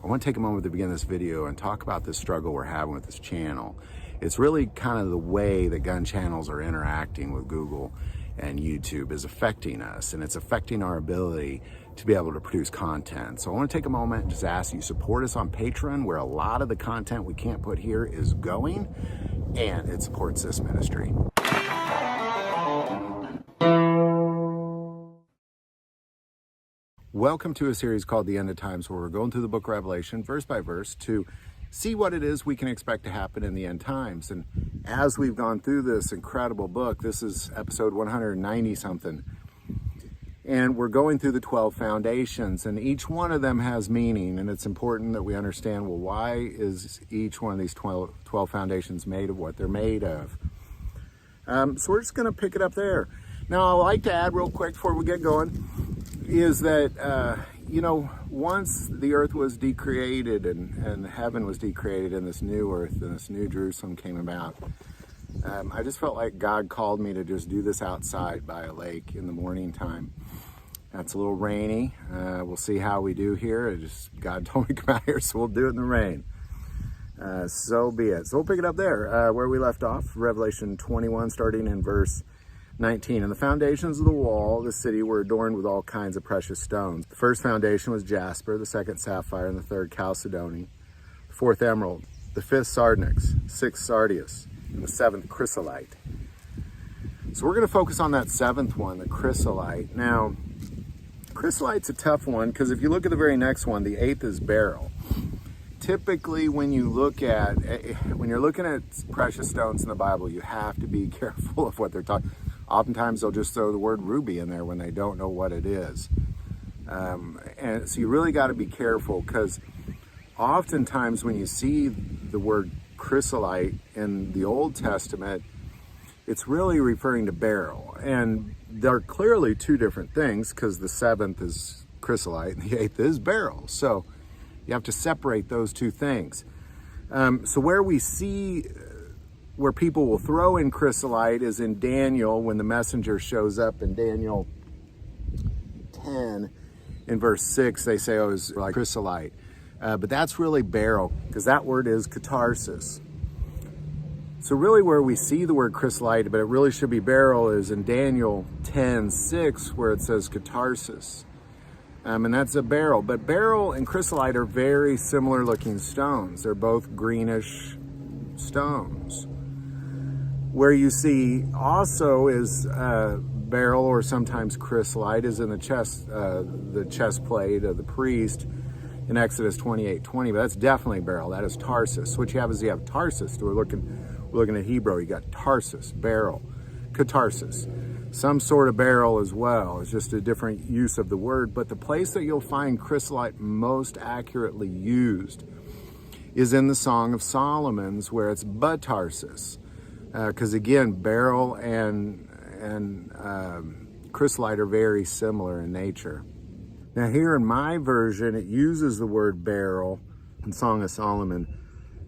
I want to take a moment to begin this video and talk about this struggle we're having with this channel. It's really kind of the way that gun channels are interacting with Google and YouTube is affecting us, and it's affecting our ability to be able to produce content. So I want to take a moment and just ask you support us on Patreon, where a lot of the content we can't put here is going, and it supports this ministry. Welcome to a series called The End of Times, where we're going through the book of Revelation verse by verse to see what it is we can expect to happen in the end times. And as we've gone through this incredible book, this is episode 190 something, and we're going through the 12 foundations, and each one of them has meaning, and it's important that we understand, well, why is each one of these 12 foundations made of what they're made of? So we're just going to pick it up there. Now, I'd like to add real quick before we get going is that, once the earth was decreated and heaven was decreated and this new earth and this new Jerusalem came about, I just felt like God called me to just do this outside by a lake in the morning time. It's a little rainy. We'll see how we do here. God told me to come out here, so we'll do it in the rain. So be it. So we'll pick it up there where we left off, Revelation 21, starting in verse 19. And the foundations of the wall of the city were adorned with all kinds of precious stones. The first foundation was jasper, the second sapphire, and the third chalcedony, the fourth emerald, the fifth sardonyx, sixth sardius, and the seventh chrysolite. So we're going to focus on that seventh one, the chrysolite. Now, chrysolite's a tough one because if you look at the very next one, the eighth is beryl. Typically, when you're looking at precious stones in the Bible, you have to be careful of what they're talking. Oftentimes, they'll just throw the word ruby in there when they don't know what it is. And so you really got to be careful, because oftentimes when you see the word chrysolite in the Old Testament, it's really referring to beryl. And they're clearly two different things, because the seventh is chrysolite and the eighth is beryl. So you have to separate those two things. So where people will throw in chrysolite is in Daniel, when the messenger shows up in Daniel 10 in verse 6, they say, oh, it's like chrysolite. But that's really beryl, because that word is catharsis. So really where we see the word chrysolite, but it really should be beryl, is in Daniel 10:6, where it says catharsis. And that's a beryl. But beryl and chrysolite are very similar looking stones. They're both greenish stones. Where you see also is beryl, or sometimes chrysolite, is in the chest plate of the priest in Exodus 28:20. But that's definitely beryl. That is tarsus. What you have is tarsus. We're looking at Hebrew. You got tarsus, beryl, catharsis. Some sort of beryl as well. It's just a different use of the word. But the place that you'll find chrysolite most accurately used is in the Song of Solomon's, where it's batarsis. Because again, beryl and chrysolite are very similar in nature. Now here in my version, it uses the word beryl in Song of Solomon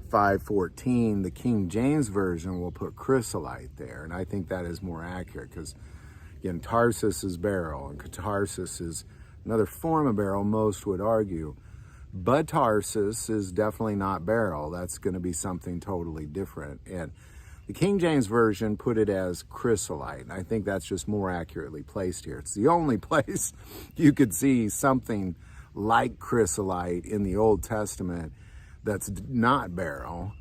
5:14. The King James version will put chrysolite there, and I think that is more accurate, because again, tarsus is beryl and catharsis is another form of beryl, most would argue. But tarsus is definitely not beryl. That's going to be something totally different. And the King James Version put it as chrysolite, and I think that's just more accurately placed here. It's the only place you could see something like chrysolite in the Old Testament that's not beryl,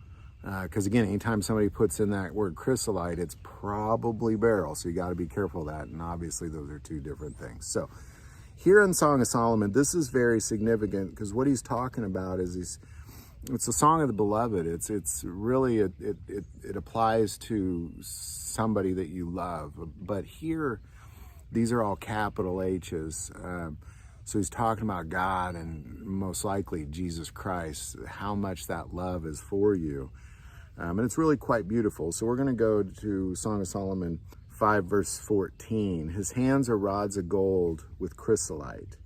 because again, anytime somebody puts in that word chrysolite, it's probably beryl, so you got to be careful of that, and obviously those are two different things. So here in Song of Solomon, this is very significant, because what he's talking about is it's a song of the beloved. It's really, it applies to somebody that you love. But here, these are all capital H's. So he's talking about God and most likely Jesus Christ, how much that love is for you. And it's really quite beautiful. So we're going to go to Song of Solomon 5 verse 14. His hands are rods of gold with chrysolite.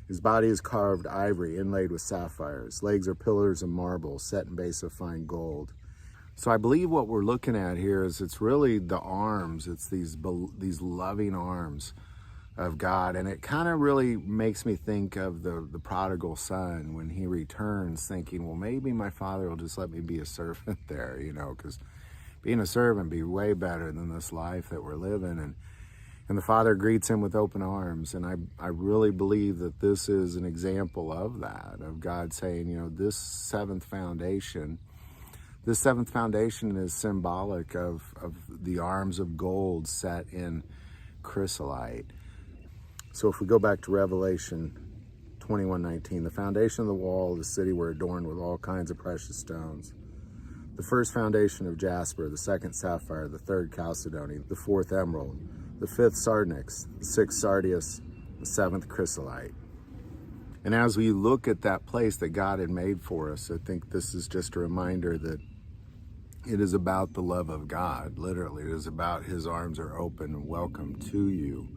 His body is carved ivory, inlaid with sapphires. Legs are pillars of marble, set in base of fine gold. So I believe what we're looking at here is it's really the arms. It's these loving arms of God. And it kind of really makes me think of the prodigal son when he returns, thinking, well, maybe my father will just let me be a servant there, because being a servant be way better than this life that we're living. And the father greets him with open arms. And I really believe that this is an example of that, of God saying, this seventh foundation is symbolic of the arms of gold set in chrysolite. So if we go back to Revelation 21:19, the foundation of the wall of the city were adorned with all kinds of precious stones. The first foundation of jasper, the second sapphire, the third chalcedony, the fourth emerald, the fifth sardonyx, the sixth sardius, the seventh chrysolite. And as we look at that place that God had made for us, I think this is just a reminder that it is about the love of God. Literally, it is about his arms are open and welcome to you.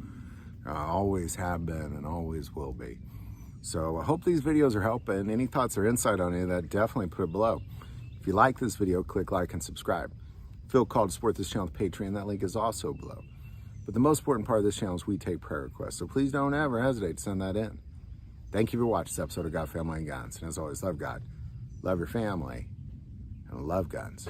Always have been and always will be. So I hope these videos are helping. Any thoughts or insight on any of that, definitely put it below. If you like this video, click like and subscribe. Feel called to support this channel with Patreon. That link is also below. But the most important part of this channel is we take prayer requests. So please don't ever hesitate to send that in. Thank you for watching this episode of God, Family, and Guns. And as always, love God, love your family, and love guns.